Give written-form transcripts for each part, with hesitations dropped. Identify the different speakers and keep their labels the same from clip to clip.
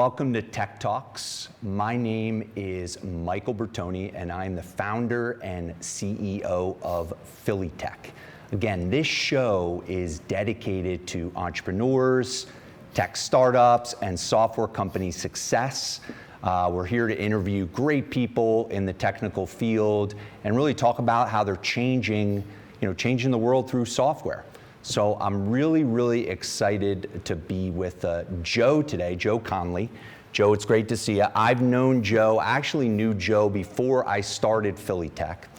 Speaker 1: welcome to Tech Talks. My name is Michael Bertoni, and I'm the founder and CEO of Philly Tech. Again, this show is dedicated to entrepreneurs, tech startups, and software company success. We're here to interview great people in the technical field and really talk about how they're changing the world through software. So I'm really excited to be with Joe today, Joe Conley. Joe, it's great to see you. I've known Joe, I actually knew Joe before I started Philly Tech.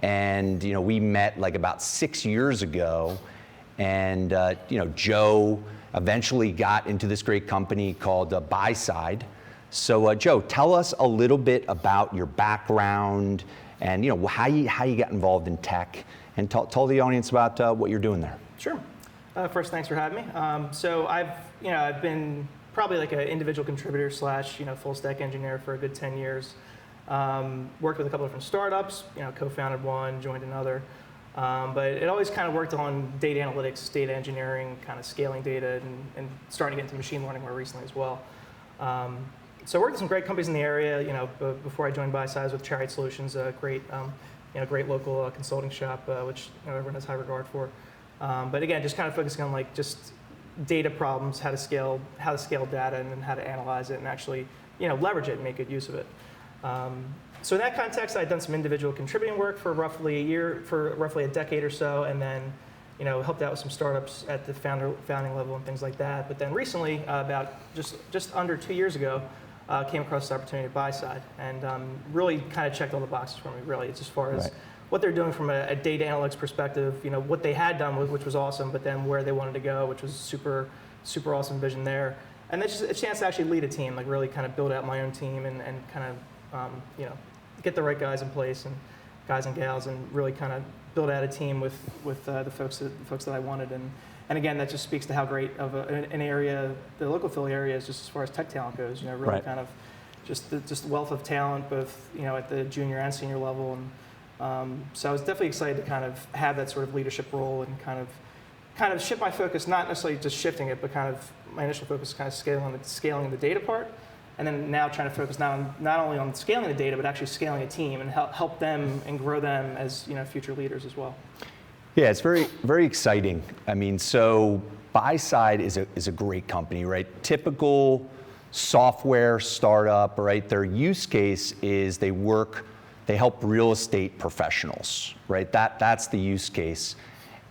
Speaker 1: And we met like about 6 years ago. And Joe eventually got into this great company called Buyside. So Joe, tell us a little bit about your background and how you got involved in tech, and tell the audience about what you're doing there.
Speaker 2: Sure. First, thanks for having me. So I've been probably like an individual contributor / full stack engineer for a good 10 years. Worked with a couple different startups, co-founded one, joined another. But it always kind of worked on data analytics, data engineering, kind of scaling data, and starting to get into machine learning more recently as well. So I worked with some great companies in the area. Before I joined Buyside, I was with Chariot Solutions, a great local consulting shop, which everyone has high regard for. But again, just kind of focusing on just data problems, how to scale data, and then how to analyze it and actually leverage it and make good use of it. So in that context, I'd done some individual contributing work for roughly a decade or so, and then helped out with some startups at the founding level and things like that. But then recently, about just under 2 years ago, came across this opportunity at Buyside, and really kind of checked all the boxes for me. Really, it's as far as what they're doing from a data analytics perspective, what they had done, which was awesome, but then where they wanted to go, which was super awesome vision there. And then just a chance to actually lead a team, really kind of build out my own team and kind of, get the right guys in place and guys and gals, and really kind of build out a team with the folks that I wanted. And again, that just speaks to how great of an area the local Philly area is, just as far as tech talent goes. Really kind of just the wealth of talent, both at the junior and senior level. And so I was definitely excited to kind of have that sort of leadership role and kind of shift my focus, not necessarily just shifting it, but kind of my initial focus kind of scaling the data part, and then now trying to focus not only on scaling the data, but actually scaling a team and help them and grow them as future leaders as well.
Speaker 1: Yeah, it's very exciting. I mean, so Buyside is a great company, right? Typical software startup, right? Their use case is they help real estate professionals, right? That's the use case.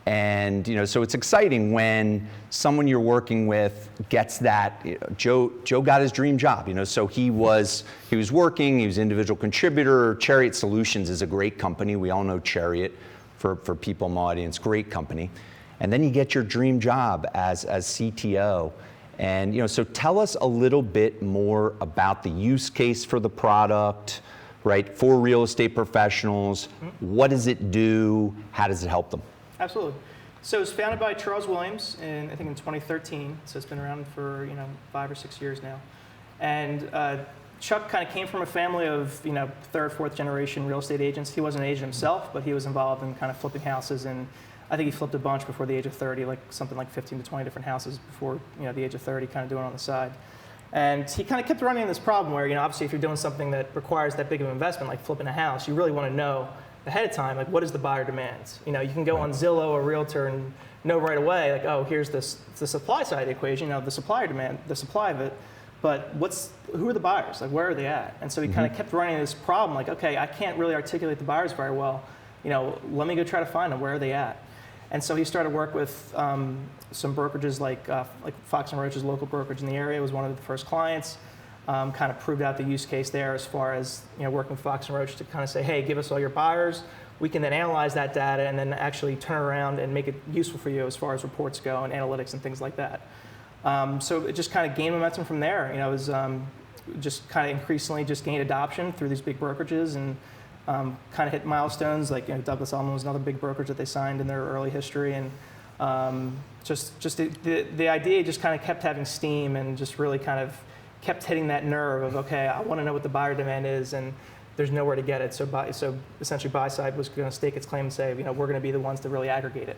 Speaker 1: And so it's exciting when someone you're working with gets that. Joe got his dream job. So he was working. He was an individual contributor. Chariot Solutions is a great company. We all know Chariot for people in my audience. Great company. And then you get your dream job as CTO. And so tell us a little bit more about the use case for the product, right? For real estate professionals. Mm-hmm. What does it do? How does it help them?
Speaker 2: Absolutely. So it was founded by Charles Williams in 2013. So it's been around for 5 or 6 years now. And Chuck kind of came from a family of third, fourth generation real estate agents. He wasn't an agent himself, but he was involved in kind of flipping houses, and I think he flipped a bunch before the age of 30, something like 15 to 20 different houses before the age of 30, kind of doing it on the side. And he kind of kept running into this problem where obviously if you're doing something that requires that big of an investment, like flipping a house, you really want to know ahead of time, what is the buyer demands? You can go on Zillow or Realtor and know right away, here's the supply side of the equation, the supplier demand, the supply of it, but who are the buyers? Where are they at? And so he kind of kept running into this problem, okay, I can't really articulate the buyers very well. Let me go try to find them. Where are they at? And so he started work with some brokerages like Fox & Roach's local brokerage in the area was one of the first clients. Kind of proved out the use case there as far as working with Fox & Roach to kind of say, hey, give us all your buyers. We can then analyze that data and then actually turn around and make it useful for you as far as reports go and analytics and things like that. So it just kind of gained momentum from there. It was just kind of increasingly just gained adoption through these big brokerages and kind of hit milestones like Douglas Elliman was another big brokerage that they signed in their early history, and just the idea just kind of kept having steam and just really kind of kept hitting that nerve of, okay, I want to know what the buyer demand is, and there's nowhere to get it. So essentially Buyside was going to stake its claim and say, we're going to be the ones to really aggregate it.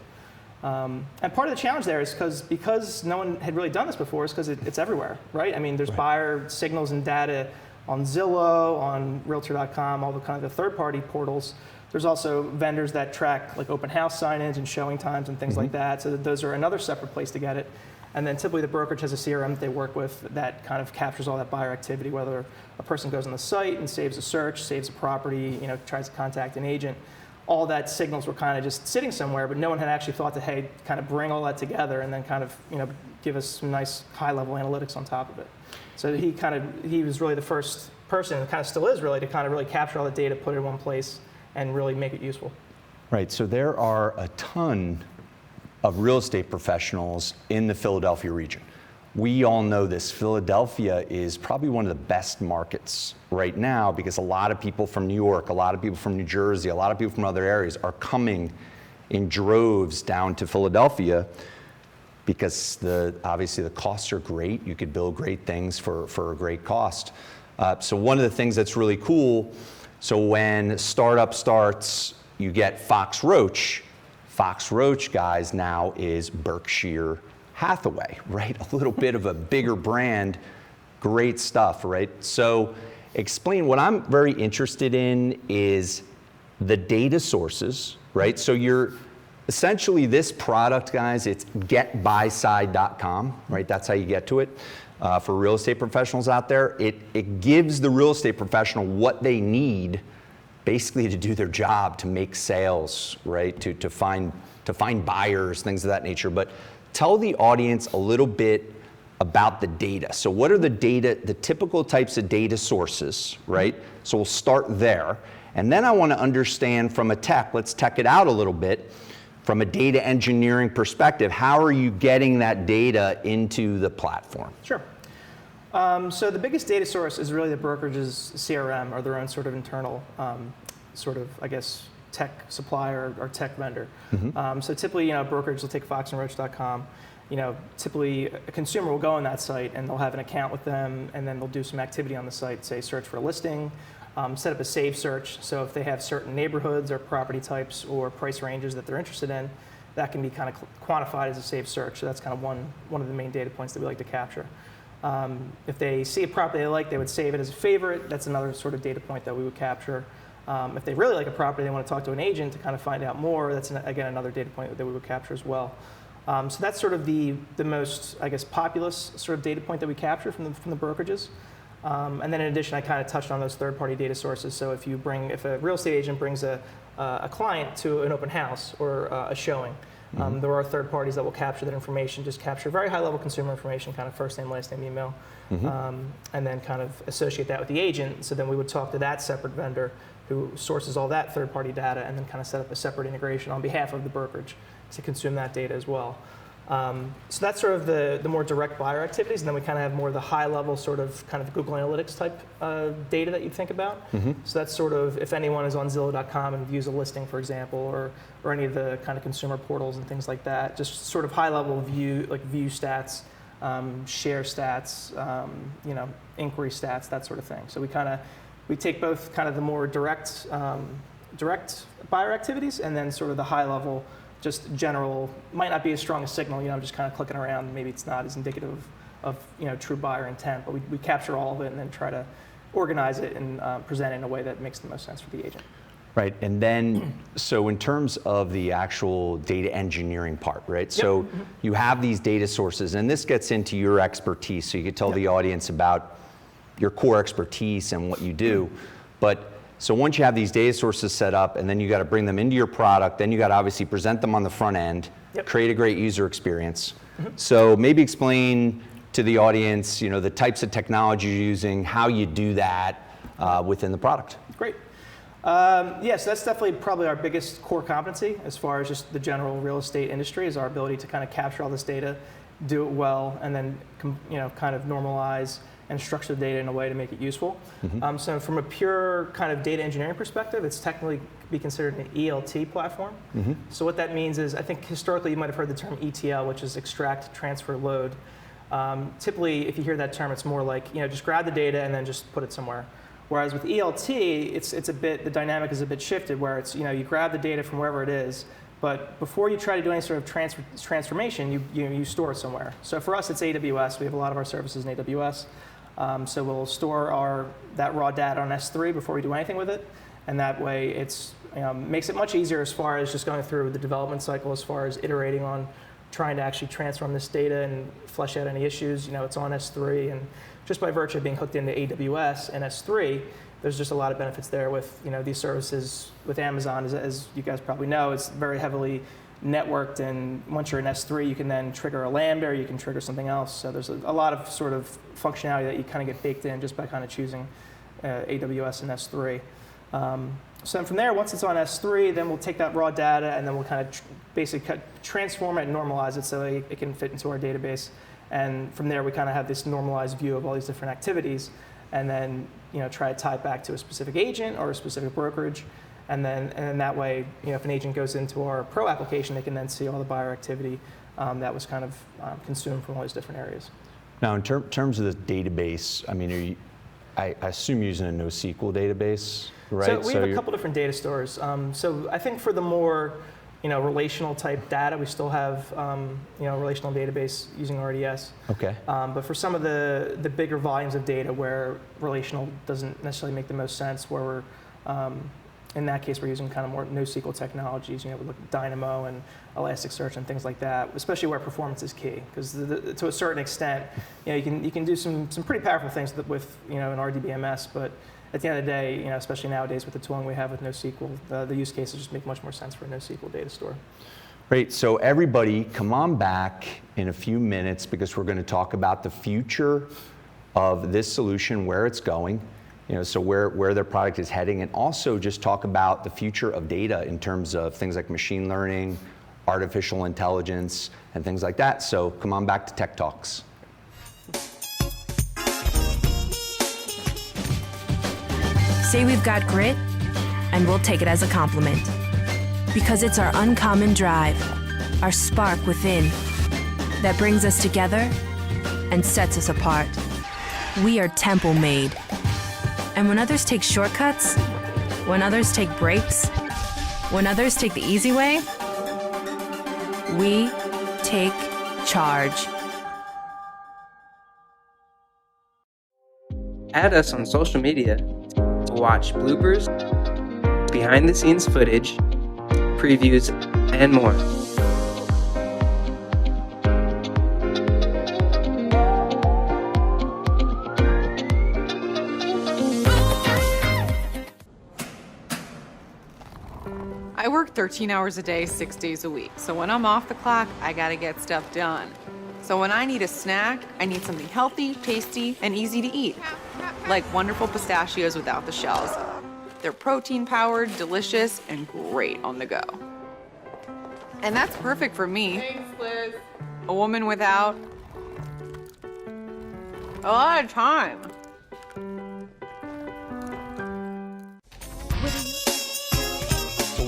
Speaker 2: And part of the challenge there is because no one had really done this before is because it's everywhere, right? I mean, there's buyer signals and data on Zillow, on Realtor.com, all the kind of the third-party portals. There's also vendors that track like open house signage and showing times and things like that. So those are another separate place to get it. And then typically the brokerage has a CRM that they work with that kind of captures all that buyer activity, whether a person goes on the site and saves a search, saves a property, tries to contact an agent. All that signals were kind of just sitting somewhere, but no one had actually thought to, hey, kind of bring all that together and then kind of, give us some nice high-level analytics on top of it. So he was really the first person, and kind of still is really, to kind of really capture all the data, put it in one place, and really make it useful.
Speaker 1: Right, so there are a ton of real estate professionals in the Philadelphia region. We all know this. Philadelphia is probably one of the best markets right now because a lot of people from New York, a lot of people from New Jersey, a lot of people from other areas are coming in droves down to Philadelphia because obviously the costs are great. You could build great things for a great cost. So one of the things that's really cool, so when startup starts, you get Fox Roach. Fox Roach, guys, now is Berkshire Hathaway, right? A little bit of a bigger brand, great stuff, right? So explain, what I'm very interested in is the data sources, right? So you're essentially this product, guys, it's getbuyside.com, right? That's how you get to it. For real estate professionals out there, it gives the real estate professional what they need basically to do their job, to make sales, right? To find buyers, things of that nature. But tell the audience a little bit about the data. So what are the typical types of data sources, right? So we'll start there. And then I want to understand from let's tech it out a little bit, from a data engineering perspective, how are you getting that data into the platform?
Speaker 2: Sure. So the biggest data source is really the brokerage's CRM, or their own sort of internal tech supplier or tech vendor. So typically, brokerage will take foxandroach.com. Typically a consumer will go on that site and they'll have an account with them, and then they'll do some activity on the site, say search for a listing, set up a save search. So if they have certain neighborhoods or property types or price ranges that they're interested in, that can be kind of quantified as a saved search. So that's kind of one of the main data points that we like to capture. If they see a property they like, they would save it as a favorite. That's another sort of data point that we would capture. If they really like a property, they want to talk to an agent to kind of find out more. That's, again, another data point that we would capture as well. So that's sort of the most, populous sort of data point that we capture from the brokerages. And then in addition, I kind of touched on those third-party data sources. So if a real estate agent brings a client to an open house or a showing, there are third parties that will capture that information, just capture very high-level consumer information, kind of first name, last name, email, and then kind of associate that with the agent. So then we would talk to that separate vendor who sources all that third-party data, and then kind of set up a separate integration on behalf of the brokerage to consume that data as well. So that's sort of the more direct buyer activities, and then we kind of have more of the high-level sort of kind of Google Analytics type data that you'd think about. So that's sort of if anyone is on Zillow.com and views a listing, for example, or any of the kind of consumer portals and things like that, just sort of high-level view stats, share stats, inquiry stats, that sort of thing. So we take both kind of the more direct buyer activities, and then sort of the high-level, just general, might not be as strong a signal, I'm just kind of clicking around, maybe it's not as indicative of true buyer intent, but we capture all of it and then try to organize it and present it in a way that makes the most sense for the agent.
Speaker 1: Right, and then, so in terms of the actual data engineering part, right? So you have these data sources, and this gets into your expertise, so you could tell the audience about your core expertise and what you do. But so once you have these data sources set up, and then you got to bring them into your product, then you got to obviously present them on the front end, create a great user experience. So maybe explain to the audience, the types of technology you're using, how you do that within the product.
Speaker 2: Great. Yes, that's definitely probably our biggest core competency as far as just the general real estate industry, is our ability to kind of capture all this data, do it well, and then kind of normalize and structure the data in a way to make it useful. So from a pure kind of data engineering perspective, it's technically be considered an ELT platform. So what that means is, I think historically you might have heard the term ETL, which is extract, transfer, load. Typically, if you hear that term, it's more like, just grab the data and then just put it somewhere. Whereas with ELT, it's a bit, the dynamic is a bit shifted, where it's, you grab the data from wherever it is, But before you try to do any sort of transformation, you store it somewhere. So for us, it's AWS. We have a lot of our services in AWS. So we'll store that raw data on S3 before we do anything with it. And that way it's makes it much easier as far as just going through the development cycle, as far as iterating on trying to actually transform this data and flesh out any issues. It's on S3, and just by virtue of being hooked into AWS and S3, there's just a lot of benefits there with these services. With Amazon, as you guys probably know, it's very heavily networked, and once you're in S3, you can then trigger a Lambda, or you can trigger something else. So there's a lot of sort of functionality that you kind of get baked in just by kind of choosing AWS and S3. So then from there, once it's on S3, then we'll take that raw data and then we'll kind of basically transform it and normalize it so it can fit into our database. And from there, we kind of have this normalized view of all these different activities, and then try to tie it back to a specific agent or a specific brokerage. And then that way, if an agent goes into our pro application, they can then see all the buyer activity that was kind of consumed from all these different areas.
Speaker 1: Now, in terms of the database, I mean, I assume using a NoSQL database, right?
Speaker 2: So we have a couple different data stores. So I think for the more relational type data, we still have a relational database using RDS.
Speaker 1: Okay.
Speaker 2: But for some of the bigger volumes of data where relational doesn't necessarily make the most sense, where we're in that case, we're using kind of more NoSQL technologies. We look at Dynamo and Elasticsearch and things like that, especially where performance is key. Because to a certain extent, you can do some pretty powerful things with an RDBMS, but at the end of the day, especially nowadays with the tooling we have with NoSQL, the use cases just make much more sense for a NoSQL data store.
Speaker 1: Great. So everybody, come on back in a few minutes because we're going to talk about the future of this solution, where it's going. So where their product is heading, and also just talk about the future of data in terms of things like machine learning, artificial intelligence, and things like that. So come on back to Tech Talks.
Speaker 3: Say we've got grit, and we'll take it as a compliment. Because it's our uncommon drive, our spark within, that brings us together and sets us apart. We are temple made. And when others take shortcuts, when others take breaks, when others take the easy way, we take charge.
Speaker 4: Add us on social media to watch bloopers, behind-the-scenes footage, previews, and more.
Speaker 5: I work 13 hours a day, 6 days a week. So when I'm off the clock, I gotta get stuff done. So when I need a snack, I need something healthy, tasty, and easy to eat. Like wonderful pistachios without the shells. They're protein-powered, delicious, and great on the go. And that's perfect for me. Thanks, Liz. A woman without a lot of time.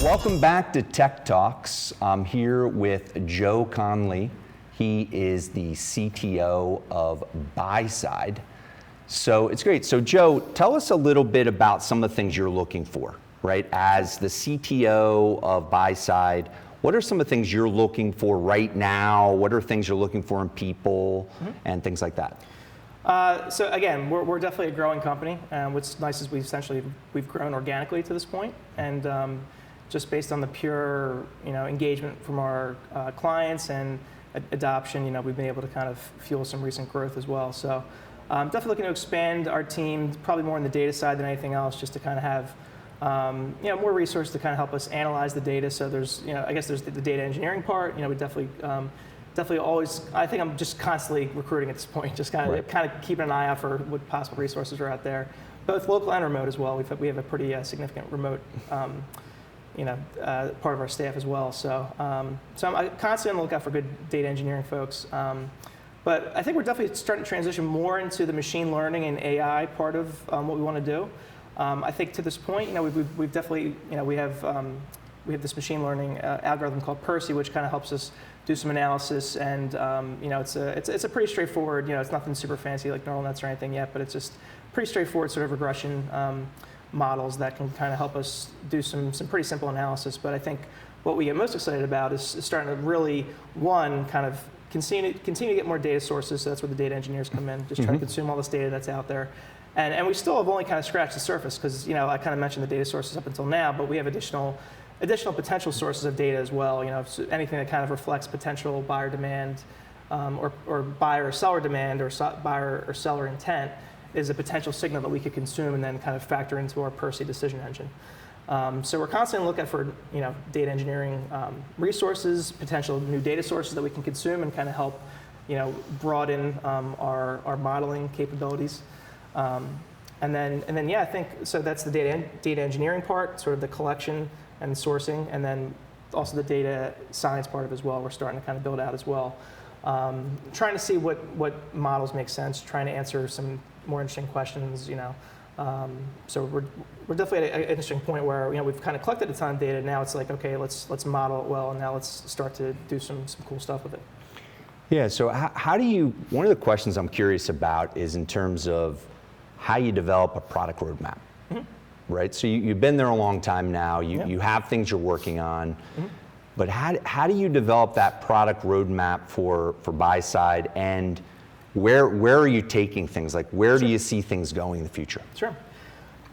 Speaker 1: Welcome back to Tech Talks. I'm here with Joe Conley. He is the CTO of Buyside. So it's great. So Joe, tell us a little bit about some of the things you're looking for, right? As the CTO of Buyside, what are some of the things you're looking for right now? What are things you're looking for in people and things like that?
Speaker 2: So again, we're definitely a growing company. What's nice is we've grown organically to this point, and just based on the pure engagement from our clients and adoption, we've been able to kind of fuel some recent growth as well. So definitely looking to expand our team, probably more on the data side than anything else, just to kind of have more resources to kind of help us analyze the data. So there's I guess there's the data engineering part. We definitely always, I think I'm just constantly recruiting at this point, just kind of keeping an eye out for what possible resources are out there, both local and remote as well. We have a pretty significant remote part of our staff as well. So I'm constantly on the lookout for good data engineering folks. But I think we're definitely starting to transition more into the machine learning and AI part of what we want to do. I think to this point, we've definitely, we have this machine learning algorithm called Percy, which kind of helps us do some analysis, and it's a pretty straightforward. It's nothing super fancy like neural nets or anything yet, but it's just pretty straightforward sort of regression models that can kind of help us do some pretty simple analysis. But I think what we get most excited about is starting to really, one, kind of continue to get more data sources. So that's where the data engineers come in, just trying to consume all this data that's out there. And we still have only kind of scratched the surface because, you know, I kind of mentioned the data sources up until now, but we have additional potential sources of data as well. You know, so anything that kind of reflects potential buyer demand or buyer or seller demand or buyer or seller intent is a potential signal that we could consume and then kind of factor into our per se decision engine. So we're constantly looking for, you know, data engineering resources, potential new data sources that we can consume and kind of help, you know, broaden our modeling capabilities. And then yeah, I think so. That's the data engineering part, sort of the collection and sourcing, and then also the data science part of it as well. We're starting to kind of build out as well, trying to see what models make sense, trying to answer some more interesting questions, you know. So we're definitely at an interesting point where, you know, we've kind of collected a ton of data. Now it's like, okay, let's model it well, and now let's start to do some cool stuff with it.
Speaker 1: Yeah. So how do you? One of the questions I'm curious about is in terms of how you develop a product roadmap, right? So you've been there a long time now. You have things you're working on, but how do you develop that product roadmap for Buyside, and where are you taking things? Like, where do you see things going in the future?
Speaker 2: Sure.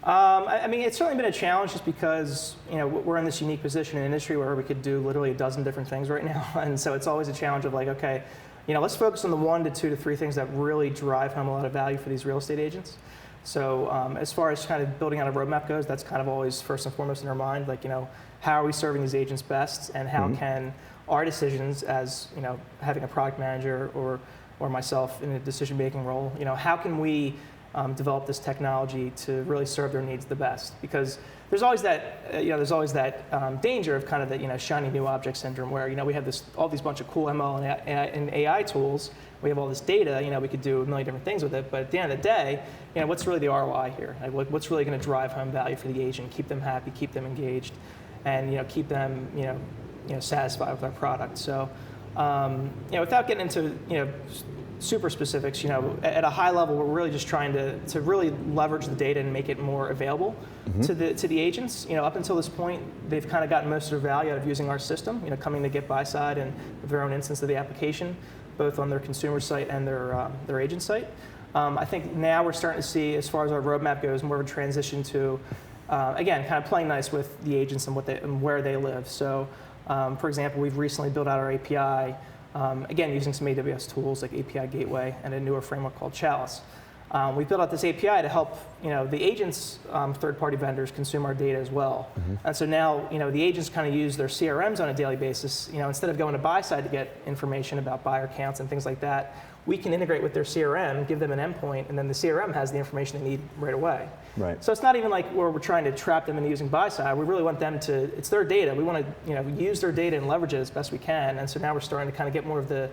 Speaker 2: I mean, it's certainly been a challenge just because, you know, we're in this unique position in the industry where we could do literally a dozen different things right now. And so it's always a challenge of like, okay, you know, let's focus on the 1 to 2 to 3 things that really drive home a lot of value for these real estate agents. So as far as kind of building out a roadmap goes, that's kind of always first and foremost in our mind. Like, you know, how are we serving these agents best, and how can our decisions as, you know, having a product manager or myself in a decision-making role, you know, how can we develop this technology to really serve their needs the best? Because there's always that, danger of kind of the, you know, shiny new object syndrome, where, you know, we have all these bunch of cool ML and AI tools. We have all this data. You know, we could do a million different things with it. But at the end of the day, you know, what's really the ROI here? Like, what's really going to drive home value for the agent, keep them happy, keep them engaged, and, you know, keep them, you know, satisfied with our product. So, you know, without getting into, you know, super specifics, you know, at a high level, we're really just trying to really leverage the data and make it more available to the agents. You know, up until this point, they've kind of gotten most of their value out of using our system, you know, coming to get Buyside and their own instance of the application, both on their consumer site and their agent site. I think now we're starting to see, as far as our roadmap goes, more of a transition to, again, kind of playing nice with the agents and where they live. So, for example, we've recently built out our API, again, using some AWS tools like API Gateway and a newer framework called Chalice. We built out this API to help, you know, the agents, third-party vendors consume our data as well. And so now, you know, the agents kind of use their CRMs on a daily basis. You know, instead of going to Buyside to get information about buyer counts and things like that, we can integrate with their CRM, give them an endpoint, and then the CRM has the information they need right away.
Speaker 1: Right.
Speaker 2: So it's not even like where we're trying to trap them into using Buyside. We really want them to, it's their data. We want to, you know, use their data and leverage it as best we can. And so now we're starting to kind of get more of the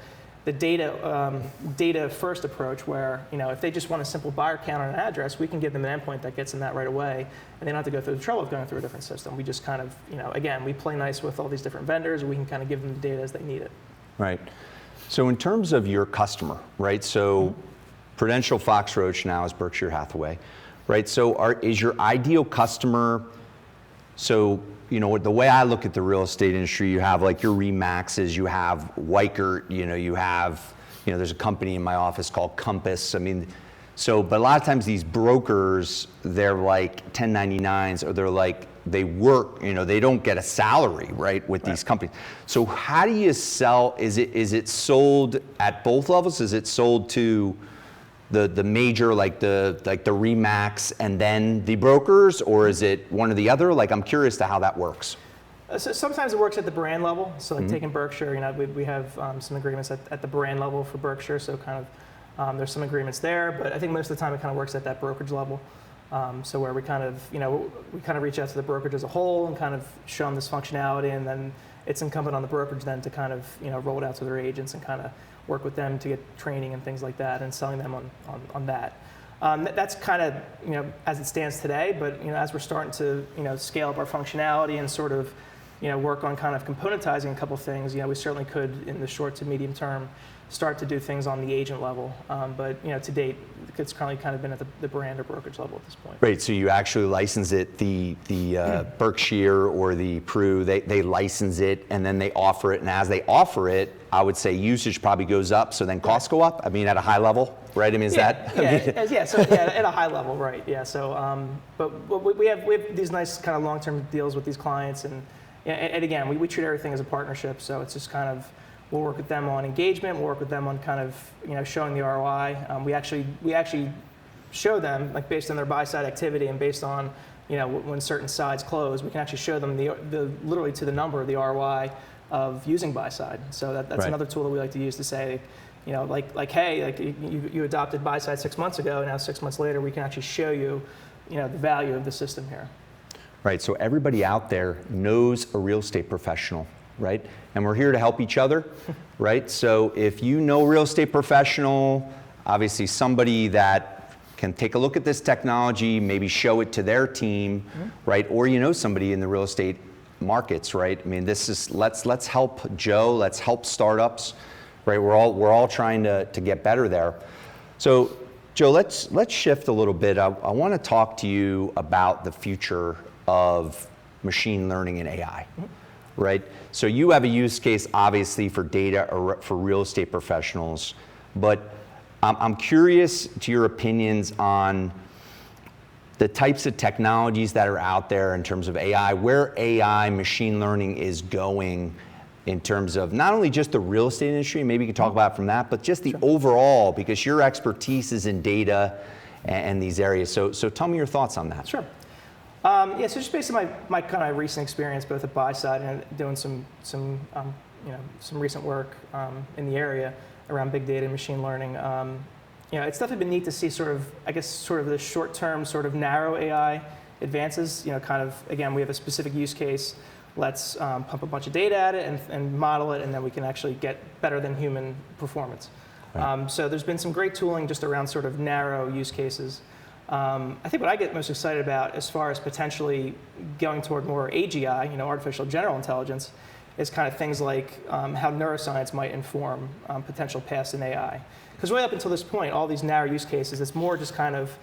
Speaker 2: data first approach, where, you know, if they just want a simple buyer count on an address, we can give them an endpoint that gets them that right away, and they don't have to go through the trouble of going through a different system. We just kind of, you know, again, we play nice with all these different vendors, and we can kind of give them the data as they need it.
Speaker 1: Right. So in terms of your customer, right? So Prudential Fox Roach now is Berkshire Hathaway, right? So is your ideal customer, so, you know, the way I look at the real estate industry, you have like your Remaxes, you have Weichert, you know, you have, you know, there's a company in my office called Compass. I mean, so, but a lot of times these brokers, they're like 1099s, or they're like, they work, you know, they don't get a salary, right, with these companies. So how do you sell? Is it sold at both levels? Is it sold to the major, like the Remax, and then the brokers, or is it one or the other? Like, I'm curious to how that works.
Speaker 2: So sometimes it works at the brand level. So like taking Berkshire, you know, we have some agreements at the brand level for Berkshire. So kind of there's some agreements there, but I think most of the time it kind of works at that brokerage level. So where we kind of, you know, we kind of reach out to the brokerage as a whole and kind of show them this functionality, and then it's incumbent on the brokerage then to kind of, you know, roll it out to their agents and kind of work with them to get training and things like that, and selling them on that. That's kind of, you know, as it stands today, but, you know, as we're starting to, you know, scale up our functionality and sort of, you know, work on kind of componentizing a couple things, you know, we certainly could in the short to medium term start to do things on the agent level. But to date, it's currently kind of been at the brand or brokerage level at this point.
Speaker 1: Right, so you actually license it, the Berkshire or the Pru, they license it and then they offer it, and as they offer it, I would say usage probably goes up, so then costs go up, I mean at a high level, right? I mean,
Speaker 2: So at a high level, right, yeah. So, but we have these nice kind of long-term deals with these clients, and again, we treat everything as a partnership, so it's just kind of, we'll work with them on engagement, we'll work with them on kind of, showing the ROI. We actually show them, like based on their buy-side activity and based on, when certain sides close, we can actually show them the literally to the number of the ROI of using buy-side. So that's
Speaker 1: right.
Speaker 2: Another tool that we like to use to say, hey, you adopted buy-side 6 months ago, now 6 months later, we can actually show you, the value of the system here.
Speaker 1: Right, so everybody out there knows a real estate professional, right? And we're here to help each other, right? So if you know a real estate professional, obviously somebody that can take a look at this technology, maybe show it to their team, right? Or somebody in the real estate markets, right? I mean, this is, let's help Joe, let's help startups, right? We're all trying to get better there. So Joe, let's shift a little bit. I want to talk to you about the future of machine learning and AI, right? So you have a use case, obviously, for data or for real estate professionals, but I'm curious to your opinions on the types of technologies that are out there in terms of AI, where AI, machine learning is going in terms of not only just the real estate industry, maybe you can talk about it from that, but just the overall, because your expertise is in data and these areas. So tell me your thoughts on that.
Speaker 2: Sure. So just based on my kind of recent experience, both at Buyside and doing some recent work in the area around big data and machine learning, it's definitely been neat to see sort of the short-term, sort of narrow AI advances. Again, we have a specific use case. Let's pump a bunch of data at it and model it, and then we can actually get better than human performance. Right. So there's been some great tooling just around sort of narrow use cases. I think what I get most excited about as far as potentially going toward more AGI, artificial general intelligence, is kind of things like how neuroscience might inform potential paths in AI. Because right up until this point, all these narrow use cases, it's more just kind of,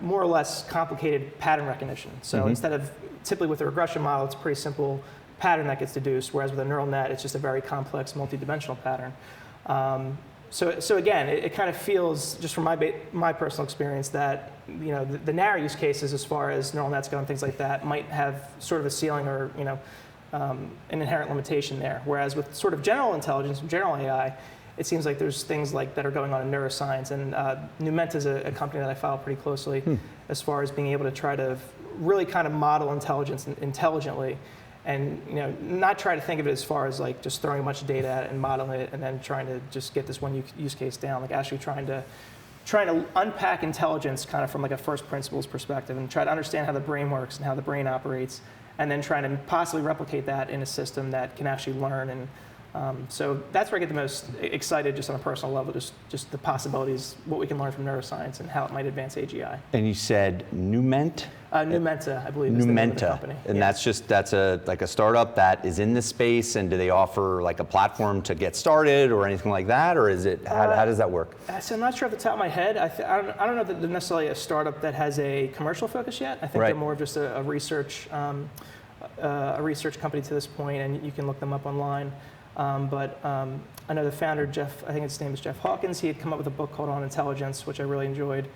Speaker 2: more or less complicated pattern recognition. So instead of, typically with a regression model, it's a pretty simple pattern that gets deduced, whereas with a neural net, it's just a very complex multidimensional pattern. So again, it kind of feels, just from my personal experience, that the narrow use cases as far as neural nets go and things like that might have sort of a ceiling or an inherent limitation there. Whereas with sort of general intelligence, general AI, it seems like there's things like that are going on in neuroscience. And Numenta is a company that I follow pretty closely as far as being able to try to really kind of model intelligence intelligently. And not try to think of it as far as like just throwing a bunch of data at it and modeling it and then trying to just get this one use case down. Like actually trying to unpack intelligence kind of from like a first principles perspective and try to understand how the brain works and how the brain operates, and then trying to possibly replicate that in a system that can actually learn. And so that's where I get the most excited, just on a personal level, just the possibilities, what we can learn from neuroscience and how it might advance AGI.
Speaker 1: And you said Numenta?
Speaker 2: Numenta, I believe, is the name of the company.
Speaker 1: And that's a startup that is in this space, and do they offer like a platform to get started or anything like that, or is it, how does that work?
Speaker 2: So I'm not sure off the top of my head. I don't know that they're necessarily a startup that has a commercial focus yet. I think they're more of just a research company to this point, and you can look them up online. But I know the founder, Jeff, I think his name is Jeff Hawkins. He had come up with a book called On Intelligence, which I really enjoyed,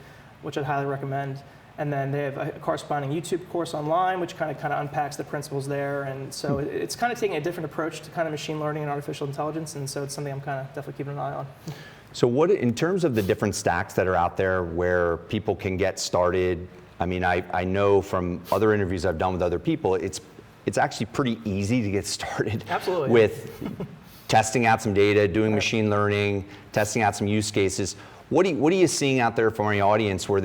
Speaker 2: which I'd highly recommend. And then they have a corresponding YouTube course online, which kind of unpacks the principles there. And so it's kind of taking a different approach to kind of machine learning and artificial intelligence. And so it's something I'm kind of definitely keeping an eye on.
Speaker 1: So what, in terms of the different stacks that are out there where people can get started, I mean, I know from other interviews I've done with other people, it's actually pretty easy to get started.
Speaker 2: Absolutely.
Speaker 1: With testing out some data, doing machine learning, testing out some use cases. What are you seeing out there for your audience where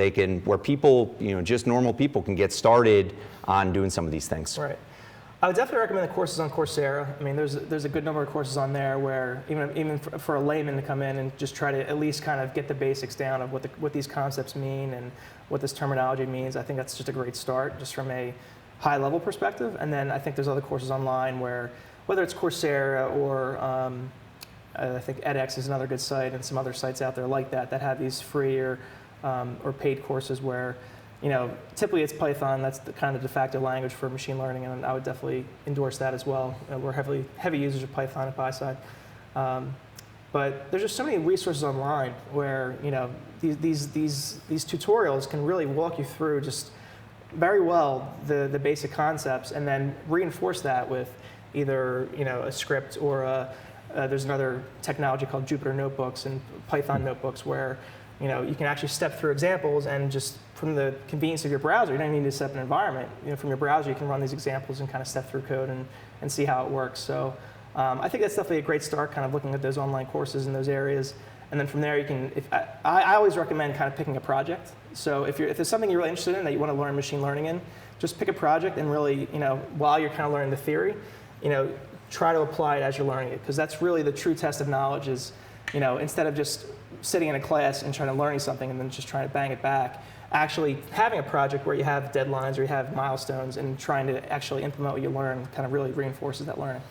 Speaker 1: people, just normal people can get started on doing some of these things? Right.
Speaker 2: I would definitely recommend the courses on Coursera. I mean, there's a good number of courses on there where even for a layman to come in and just try to at least kind of get the basics down of what these concepts mean and what this terminology means. I think that's just a great start, just from a high level perspective. And then I think there's other courses online where, whether it's Coursera or I think edX is another good site, and some other sites out there like that have these free or paid courses where, typically it's Python. That's the kind of de facto language for machine learning, and I would definitely endorse that as well. We're heavy users of Python at Buyside. But there's just so many resources online where these tutorials can really walk you through just very well the basic concepts, and then reinforce that with either a script or there's another technology called Jupyter Notebooks and Python Notebooks where you can actually step through examples, and just from the convenience of your browser, you don't need to set up an environment. From your browser, you can run these examples and kind of step through code and see how it works. So I think that's definitely a great start, kind of looking at those online courses in those areas. And then from there, you can, I always recommend kind of picking a project. So if there's something you're really interested in that you want to learn machine learning in, just pick a project and really, while you're kind of learning the theory, try to apply it as you're learning it. Because that's really the true test of knowledge is, instead of just sitting in a class and trying to learn something and then just trying to bang it back, actually having a project where you have deadlines or you have milestones and trying to actually implement what you learn kind of really reinforces that learning.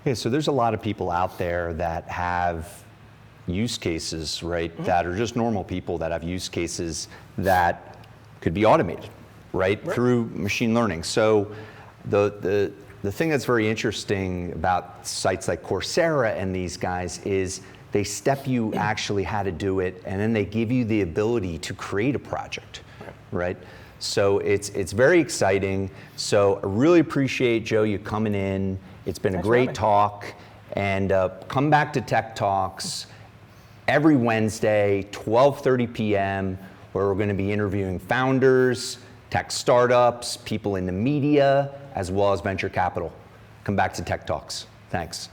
Speaker 1: Yeah, so there's a lot of people out there that have use cases, right, that are just normal people that have use cases that could be automated, right, through machine learning. So the thing that's very interesting about sites like Coursera and these guys is they step you actually how to do it, and then they give you the ability to create a project, right? So it's very exciting. So I really appreciate, Joe, you coming in. It's been a great talk, and come back to Tech Talks every Wednesday, 12:30 p.m., where we're going to be interviewing founders, tech startups, people in the media, as well as venture capital. Come back to Tech Talks. Thanks.